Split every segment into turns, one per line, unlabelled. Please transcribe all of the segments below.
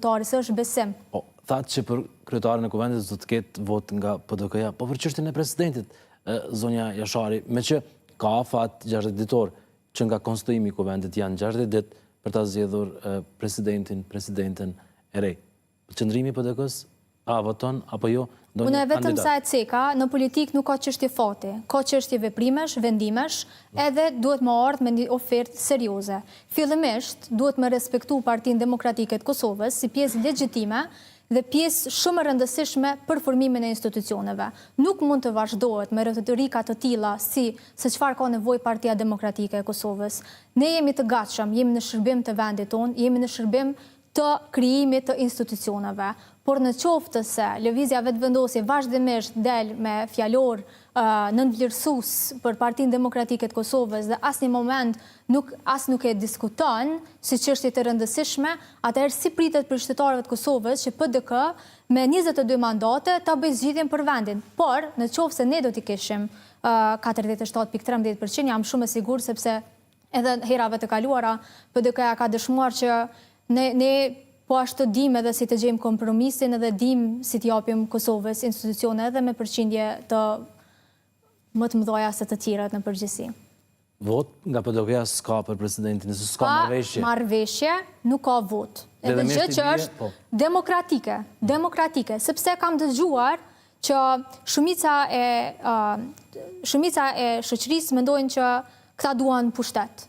Tarës është besim.
Po, thatë që për kryetarën e kuvendit do të ketë vot nga PDK-ja, po për çështjen e presidentit, zonja Jashari, me që ka afat 60 ditor që nga konstituimi i kuvendit janë 60 ditë për ta zgjedhur presidenten e rej. Qëndrimi i PDK-s a voton apo jo?
Unë vetëm sa e ceka, në politik nuk ka çështje fati, ka çështje veprimesh, vendimesh, edhe duhet më ardhë me një ofertë serioze. Fillimisht, duhet më respektu Partinë Demokratike të Kosovës si pjesë legjitime dhe pjesë shumë e rëndësishme për formimin e institucioneve. Nuk mund të vazhdohet me retorika të tilla se çfarë ka nevojë Partia Demokratike e Kosovës. Ne jemi të gatshëm, jemi në shërbim të vendit tonë, jemi në shërbim të krijimit të institucioneve. Por në qoftë se lëvizja vetëvendosje vazhdimisht del me fjalor nënvlerësues për Partinë Demokratike të Kosovës dhe asnjë moment nuk e diskuton si çështje të rëndësishme, atëherë si pritet për qytetarëve të Kosovës që PDK me 22 mandate ta bëjë zgjidhjen për vendin. Por në qoftë se ne do t'i kishim 47.13%, jam shumë e sigurt sepse edhe herave të kaluara PDK-ja ka dëshmuar që ne po ashtu dim edhe si të gjejmë kompromisin edhe dim si t'japim Kosovës institucione edhe me përqindje të më të mëdha se të tjerat në përgjithësi.
Vot nga PDK-ja s'ka për presidentin, s'ka marrëveshje.
Marrëveshje, nuk ka vot. Edhe gjë që është demokratike, sepse kam dëgjuar që shumica e shoqërisë mendojnë që këta duan pushtet.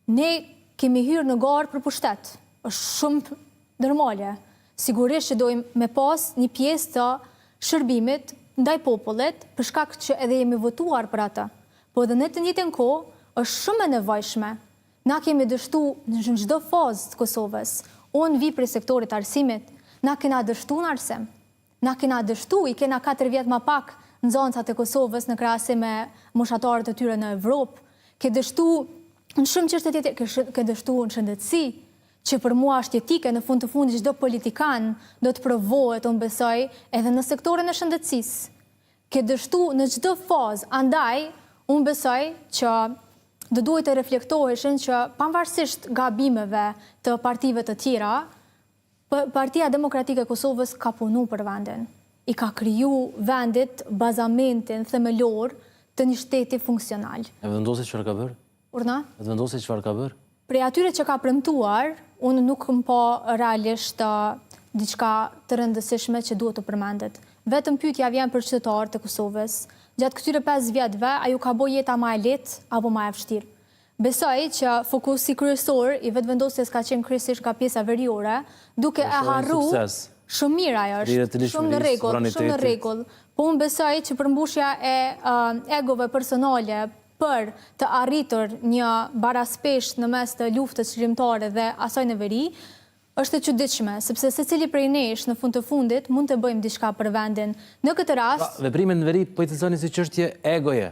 Ne kemi hyrë në garë për pushtet. Është shumë normale. Sigurisht që dojmë me pas një pjesë të shërbimit ndaj popullit, për shkak që edhe jemi votuar për atë. Po edhe në të njëjtën kohë është shumë e nevojshme. Na kemi dështu në çdo fazë të Kosovës. Unë vi prej sektorit arsimit, na kena dështu në arsim. Na kena dështu, i kena 4 vjet më pak nxënësat e Kosovës në krahasim me moshatarët e tyre në Evropë. Ke dështu në shumë çështje tjetër, ke dështu në shëndetësi, që për mua është etike, në fund të fundit çdo politikan do të provohet, unë besoj, edhe në sektorin e shëndetësisë. Ke dështu në çdo fazë, andaj unë besoj që do duhet të reflektoheshin që pavarësisht gabimeve të partive të tjera, Partia Demokratike e Kosovës ka punu për vendin. I ka kriju vendit bazamentin themelor të një shteti funksional.
E vendosi çfarë ka bërë?
Urna?
E vendosi çfarë ka bërë?
Prej atyre që ka premtuar, unë nuk më po realisht diçka të rëndësishme që duhet të përmendet. Vetëm pyetja vjen për qytetarët e Kosovës. Gjatë këtyre 5 vjetëve, a ju ka bërë jeta më e lehtë apo më e vështirë? Besoj që fokusi kryesor i vetëvendosjes ka qenë kryesisht nga pjesa veriore, duke e harruar shumë mirë ajo është, shumë në rregull. Po unë besoj që përmbushja e egove personale për të arritur një baraspesht në mes të luftës çlirimtare dhe asaj në veri, është e çuditshme, sepse secili prej nesh në fund të fundit mund të bëjmë diçka për vendin. Në këtë rast,
veprimin në veri po i cilësoni si çështje egoje.